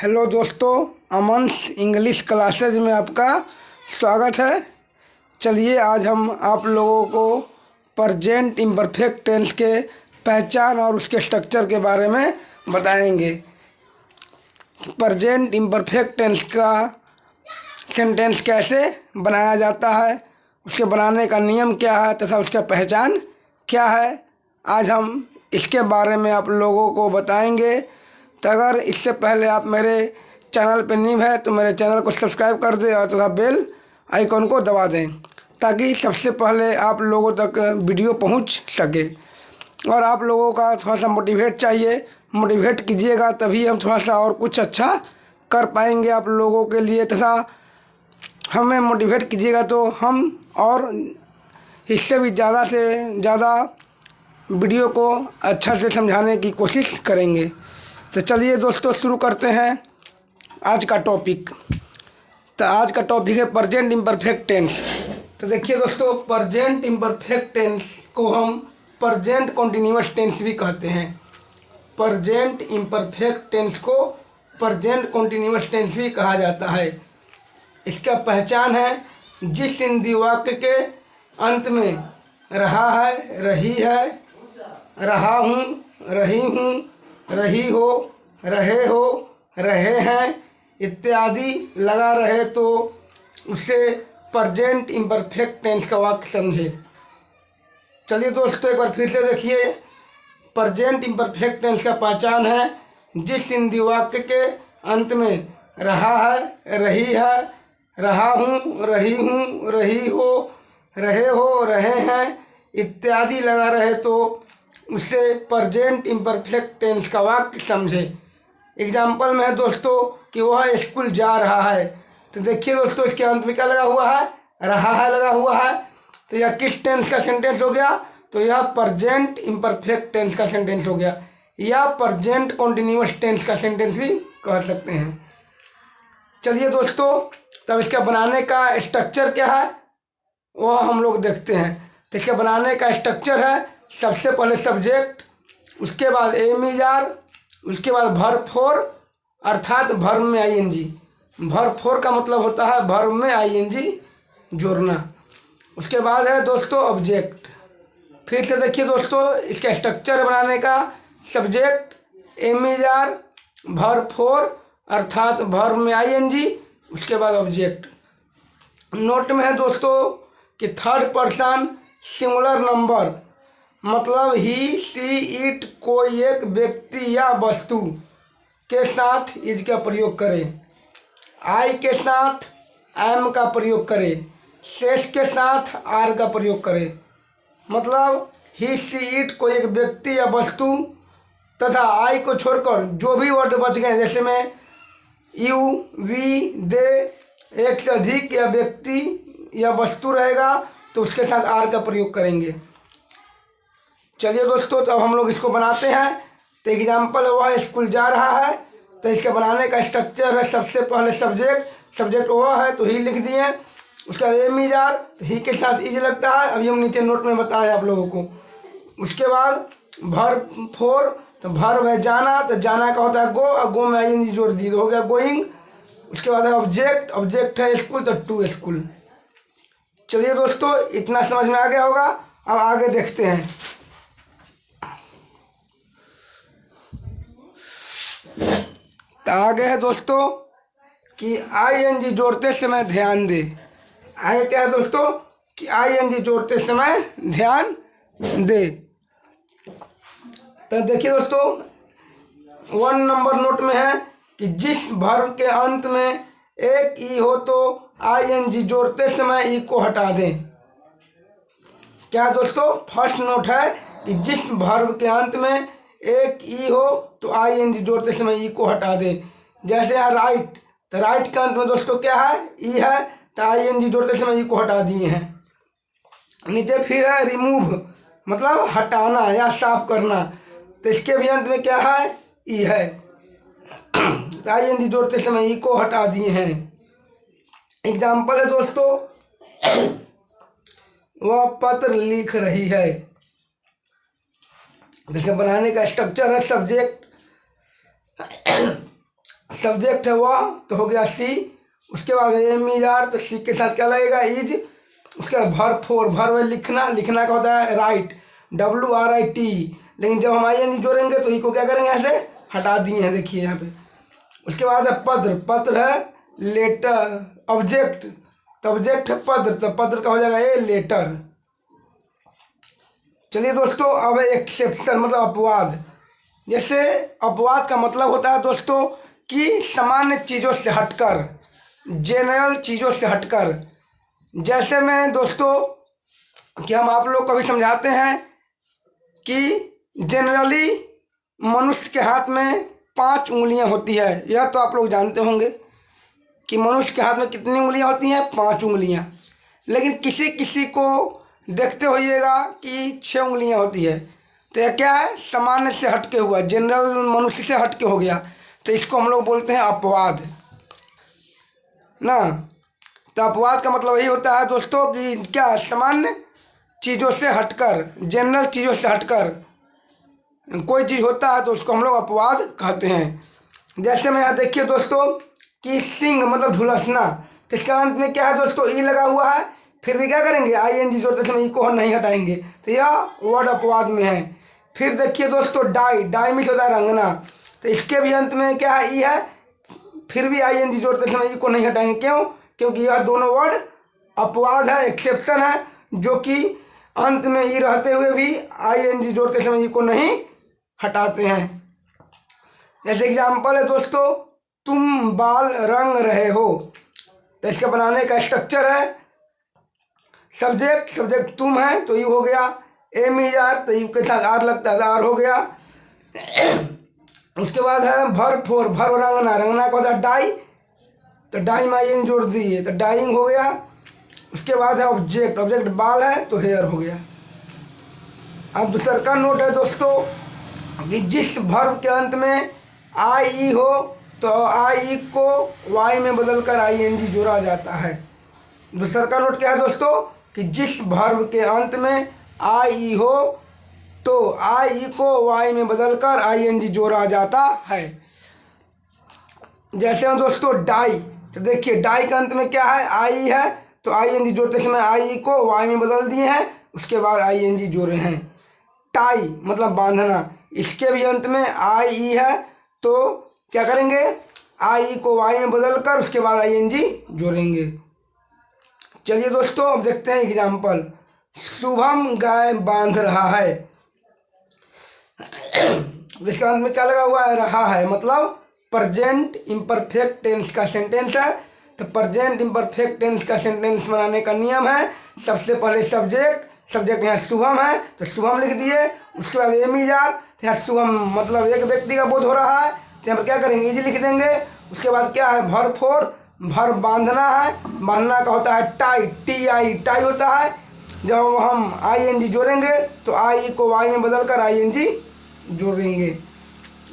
Hello दोस्तों, अमन्स English classes में आपका स्वागत है। चलिए आज हम आप लोगों को प्रेजेंट इम्परफेक्ट टेंस के पहचान और उसके स्ट्रक्चर के बारे में बताएंगे। प्रेजेंट इम्परफेक्ट टेंस का सेंटेंस कैसे बनाया जाता है, उसके बनाने का नियम क्या है तथा उसका पहचान क्या है, आज हम इसके बारे में आप लोगों को बताएंगे। तो अगर इससे पहले आप मेरे चैनल पर न्यू है तो मेरे चैनल को सब्सक्राइब कर दें और तथा बेल आइकॉन को दबा दें ताकि सबसे पहले आप लोगों तक वीडियो पहुंच सके। और आप लोगों का थोड़ा सा मोटिवेट चाहिए, मोटिवेट कीजिएगा तभी हम थोड़ा सा और कुछ अच्छा कर पाएंगे आप लोगों के लिए, तथा हमें मोटिवेट कीजिएगा तो हम और इससे भी ज़्यादा से ज़्यादा वीडियो को अच्छा से समझाने की कोशिश करेंगे। तो चलिए दोस्तों शुरू करते हैं आज का टॉपिक। तो आज का टॉपिक है प्रेजेंट इम्परफेक्ट टेंस। तो देखिए दोस्तों, प्रेजेंट इम्परफेक्ट टेंस को हम प्रेजेंट कॉन्टिन्यूअस टेंस भी कहते हैं। प्रेजेंट इम्परफेक्ट टेंस को प्रेजेंट कॉन्टिन्यूअस टेंस भी कहा जाता है। इसका पहचान है जिस हिंदी वाक्य के अंत में रहा है, रही है, रहा हूँ, रही हूँ, रही हो, रहे हैं इत्यादि लगा रहे तो उसे प्रेजेंट इम्परफेक्ट टेंस का वाक्य समझे। चलिए दोस्तों एक बार फिर से देखिए, प्रेजेंट इम्परफेक्ट टेंस का पहचान है जिस हिंदी वाक्य के अंत में रहा है, रही है, रहा हूँ, रही हूँ, रही हो, रहे हैं इत्यादि लगा रहे तो उसे प्रेजेंट इम्परफेक्ट टेंस का वाक्य समझे। एग्जाम्पल में है दोस्तों कि वह स्कूल जा रहा है। तो देखिए दोस्तों, इसके अंत में क्या लगा हुआ है, रहा है लगा हुआ है। तो यह किस टेंस का सेंटेंस हो गया? तो यह प्रेजेंट इम्परफेक्ट टेंस का सेंटेंस हो गया, या प्रेजेंट कॉन्टिन्यूअस टेंस का सेंटेंस भी कह सकते हैं। चलिए दोस्तों, तब इसका बनाने का स्ट्रक्चर क्या है वह हम लोग देखते हैं। तो इसके बनाने का स्ट्रक्चर है सबसे पहले सब्जेक्ट, उसके बाद एम इज आर, उसके बाद वर्ब फोर अर्थात वर्ब में आईएनजी। वर्ब फोर का मतलब होता है वर्ब में आईएनजी जोड़ना। उसके बाद है दोस्तों ऑब्जेक्ट। फिर से देखिए दोस्तों, इसका स्ट्रक्चर बनाने का subject, am is are, verb four अर्थात वर्ब में आईएनजी, उसके बाद ऑब्जेक्ट। नोट में है दोस्तों कि थर्ड पर्सन सिंगुलर नंबर मतलब ही, सी, इट कोई एक व्यक्ति या वस्तु के साथ इज का प्रयोग करें, आई के साथ एम का प्रयोग करें, शेष के साथ आर का प्रयोग करें। मतलब ही, सी, इट कोई एक व्यक्ति या वस्तु तथा आई को छोड़कर जो भी वर्ड बच गए, जैसे में यू, वी, दे, एक से अधिक या व्यक्ति या वस्तु रहेगा तो उसके साथ आर का प्रयोग करेंगे। चलिए दोस्तों, तो अब हम लोग इसको बनाते हैं। तो एग्जाम्पल वह स्कूल जा रहा है। तो इसके बनाने का स्ट्रक्चर है सबसे पहले सब्जेक्ट वह है तो ही लिख दिए। उसका एम इज आर, तो ही के साथ इज लगता है, अभी हम नीचे नोट में बताएं आप लोगों को। उसके बाद वर्ब फोर, तो वर्ब है जाना, तो जाना का होता है गो, और गो में आईएनजी जोड़ दी तो हो गया गोइंग। उसके बाद है ऑब्जेक्ट है स्कूल, तो टू स्कूल। चलिए दोस्तों, इतना समझ में आ गया होगा। अब आगे देखते हैं। तो आगे है दोस्तों कि आईएनजी जोड़ते समय ध्यान दे। आगे क्या है दोस्तों कि आईएनजी जोड़ते समय ध्यान दे। तो देखिए दोस्तों, 1 नंबर नोट में है कि जिस वर्ब के अंत में एक ई हो तो आईएनजी जोड़ते समय ई को हटा दें। क्या दोस्तों, फर्स्ट नोट है कि जिस वर्ब के अंत में एक ई हो तो आईएनजी जोड़ते समय ई को हटा दें। जैसे यहाँ राइट, तो राइट के अंत में दोस्तों क्या है, ई है, तो आईएनजी जोड़ते समय ई को हटा दिए हैं। नीचे फिर है रिमूव, मतलब हटाना या साफ करना, तो इसके भी अंत में क्या है, ई है, तो आईएनजी जोड़ते समय ई को हटा दिए हैं। एग्जाम्पल है दोस्तों, वह पत्र लिख रही है। जिसके बनाने का स्ट्रक्चर है सब्जेक्ट, सब्जेक्ट है वह, तो हो गया सी। उसके बाद एम इज आर, तो सी के साथ क्या लगेगा, इज। उसके बाद वर्ब फोर, वर्ब है लिखना, लिखना का होता है राइट, WRIT। लेकिन जब हम ING जोड़ेंगे तो ई को क्या करेंगे, ऐसे हटा दिए हैं, देखिए यहाँ पे। उसके बाद है पत्र, पत्र है लेटर, ऑब्जेक्ट, तो ऑब्जेक्ट है पत्र, तो पत्र का हो जाएगा ए लेटर। चलिए दोस्तों, अब है एक्सेप्शन मतलब अपवाद। जैसे अपवाद का मतलब होता है दोस्तों कि सामान्य चीज़ों से हटकर, जनरल चीज़ों से हटकर। जैसे मैं दोस्तों कि हम आप लोग को भी समझाते हैं कि जनरली मनुष्य के हाथ में 5 उंगलियां होती है, यह तो आप लोग जानते होंगे कि मनुष्य के हाथ में कितनी उंगलियां होती हैं, 5 उंगलियां। लेकिन किसी किसी को देखते होइएगा कि 6 उंगलियां होती है, तो यह क्या है, सामान्य से हटके हुआ, जनरल मनुष्य से हटके हो गया, तो इसको हम लोग बोलते हैं अपवाद ना। तो अपवाद का मतलब यही होता है दोस्तों कि क्या, सामान्य चीज़ों से हटकर, जनरल चीज़ों से हटकर कोई चीज़ होता है तो उसको हम लोग अपवाद कहते हैं। जैसे मैं यहाँ देखिए दोस्तों कि सिंग मतलब झुलसना, तो इसके अंत में क्या है दोस्तों, ई लगा हुआ है, फिर भी क्या करेंगे, ING जोड़ते समय ई को हम नहीं हटाएंगे, तो यह वर्ड अपवाद में है। फिर देखिए दोस्तों डाई, डाई मीन्स होता है रंगना, तो इसके भी अंत में क्या है, ई है, फिर भी ING जोड़ते समय ई को नहीं हटाएंगे, क्यों, क्योंकि यह दोनों वर्ड अपवाद है, एक्सेप्शन है, जो कि अंत में ई रहते हुए भी ING जोड़ते समय ई को नहीं हटाते हैं। जैसे एग्जाम्पल है दोस्तों, तुम बाल रंग रहे हो, तो इसका बनाने का स्ट्रक्चर है सब्जेक्ट, सब्जेक्ट तुम है तो यू हो गया, एम इज आर, तो यू के साथ आर लगता है, आर हो गया। उसके बाद है वर्ब फोर, वर्ब रंगना, रंगना का होता है डाई, तो डाई में ING जोड़ दिए तो डाइंग हो गया। उसके बाद है ऑब्जेक्ट, ऑब्जेक्ट बाल है तो हेयर हो गया। अब दूसरा का नोट है दोस्तों कि जिस वर्ब के अंत में IE हो तो IE को Y में बदलकर ING जोड़ा जाता है। दूसरा का नोट क्या है दोस्तों कि जिस वर्ब के अंत में IE हो तो IE को Y में बदलकर ING जोड़ा जाता है। जैसे हम दोस्तों डाई, तो देखिए डाई के अंत में क्या है, IE है, तो ING जोड़ते समय IE को Y में बदल दिए हैं, उसके बाद ING जोड़े हैं। टाई मतलब बांधना, इसके भी अंत में IE है, तो क्या करेंगे, IE को Y में बदलकर उसके बाद ING जोड़ेंगे। चलिए दोस्तों अब देखते हैं एग्जाम्पल। शुभम गाय बांध रहा है, इसके अंत में क्या लगा हुआ है, रहा है, मतलब प्रेजेंट इम्परफेक्ट टेंस का सेंटेंस है। तो प्रेजेंट इम्परफेक्ट टेंस का सेंटेंस बनाने का नियम है, सबसे पहले सब्जेक्ट, सब्जेक्ट यहाँ शुभम है तो शुभम लिख दिए। उसके बाद एम इज आर, तो यहाँ शुभम मतलब एक व्यक्ति का बोध हो रहा है, तो यहाँ पर क्या करेंगे, इज लिख देंगे। उसके बाद क्या है, वर्ब फोर, वर्ब बांधना है, बांधना का होता है टाई, TI, टाई होता है। जब हम ING जोड़ेंगे तो IE को Y में बदलकर ING जोड़ेंगे।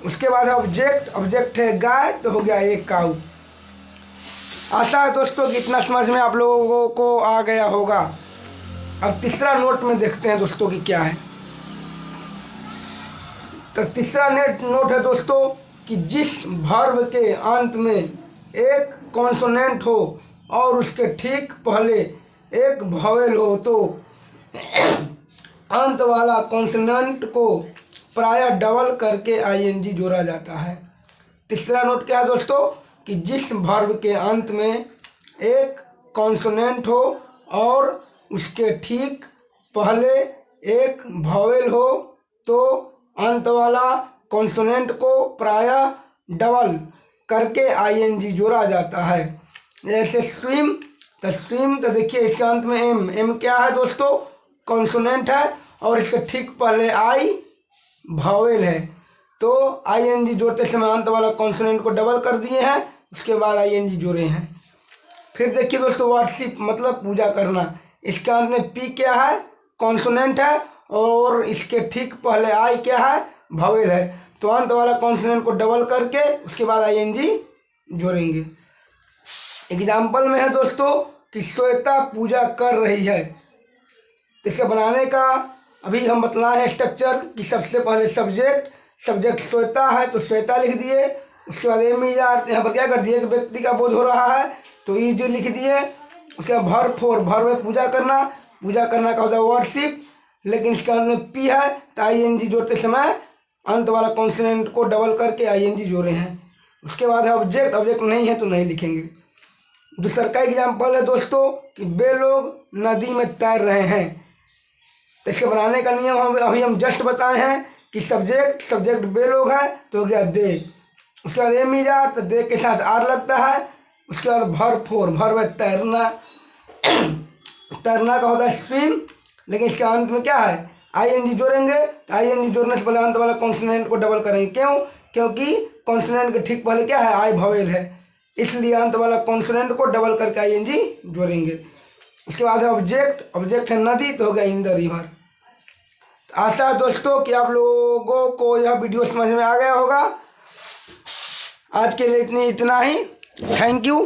उसके बाद है ऑब्जेक्ट, ऑब्जेक्ट है गाय, तो हो गया एक काऊ। आशा है दोस्तों कि इतना समझ में आप लोगों को आ गया होगा। अब तीसरा नोट में देखते हैं दोस्तों कि क्या है। तो तीसरा नोट है दोस्तों कि जिस वर्ब के अंत में एक कॉन्सोनेंट हो और उसके ठीक पहले एक वॉवेल हो तो अंत वाला कॉन्सोनेंट को प्रायः डबल करके ING जोड़ा जाता है। तीसरा नोट क्या है दोस्तों कि जिस वर्ब के अंत में एक कॉन्सोनेंट हो और उसके ठीक पहले एक वॉवेल हो तो अंत वाला कॉन्सोनेंट को प्रायः डबल करके ING जोड़ा जाता है। जैसे स्विम, तो स्विम तो देखिए इसके अंत में एम, एम क्या है दोस्तों, कॉन्सोनेंट है और इसके ठीक पहले I वॉवेल है, तो ING जोड़ते समय अंत वाला कॉन्सोनेंट को डबल कर दिए हैं, उसके बाद ING जोड़े हैं। फिर देखिए दोस्तों वर्शिप मतलब पूजा करना, इसके अंत में P क्या है, कॉन्सोनेंट है और इसके ठीक पहले I क्या है, वॉवेल है, तो अंत वाला कॉन्सोनेंट को डबल करके उसके बाद ING जोड़ेंगे। एग्जाम्पल में है दोस्तों कि श्वेता पूजा कर रही है, इसके बनाने का अभी हम बतलाए हैं स्ट्रक्चर कि सबसे पहले सब्जेक्ट, सब्जेक्ट श्वेता है तो श्वेता लिख दिए। उसके बाद एम इज आर, यहाँ पर क्या कर दिए, एक व्यक्ति का बोध हो रहा है तो ई जो लिख दिए। उसके बाद भर फोर, भर में पूजा करना, पूजा करना का होता है वर्शिप, लेकिन इसके अंत में पी है तो आई एन जी जोड़ते समय अंत वाला कॉन्सोनेंट को डबल करके आई एन जी जोड़े हैं। उसके बाद है ऑब्जेक्ट, ऑब्जेक्ट नहीं है तो नहीं लिखेंगे। दूसरा का एग्जाम्पल है दोस्तों कि वे लोग नदी में तैर रहे हैं, तो इसके बनाने का नियम अभी हम जस्ट बताए हैं कि सब्जेक्ट वे लोग है तो हो गया दे। उसके बाद एम इज आर, तो दे के साथ आर लगता है। उसके बाद भर फोर, भर में तैरना, तैरना का होता है स्विम, लेकिन इसके अंत में क्या है आई एन जी जोड़ेंगे। आई एन जी जोड़ने से पहले अंत वाला कॉन्सोनेंट को डबल करेंगे, क्यों, क्योंकि कॉन्सोनेंट के ठीक पहले क्या है आई वोवेल है, इसलिए अंत वाला कॉन्सोनेंट को डबल करके आई एन जी जोड़ेंगे। उसके बाद है ऑब्जेक्ट, ऑब्जेक्ट है नदी तो हो गया इन द रिवर। आशा है दोस्तों कि आप लोगों को यह वीडियो समझ में आ गया होगा। आज के लिए इतना ही। Thank you.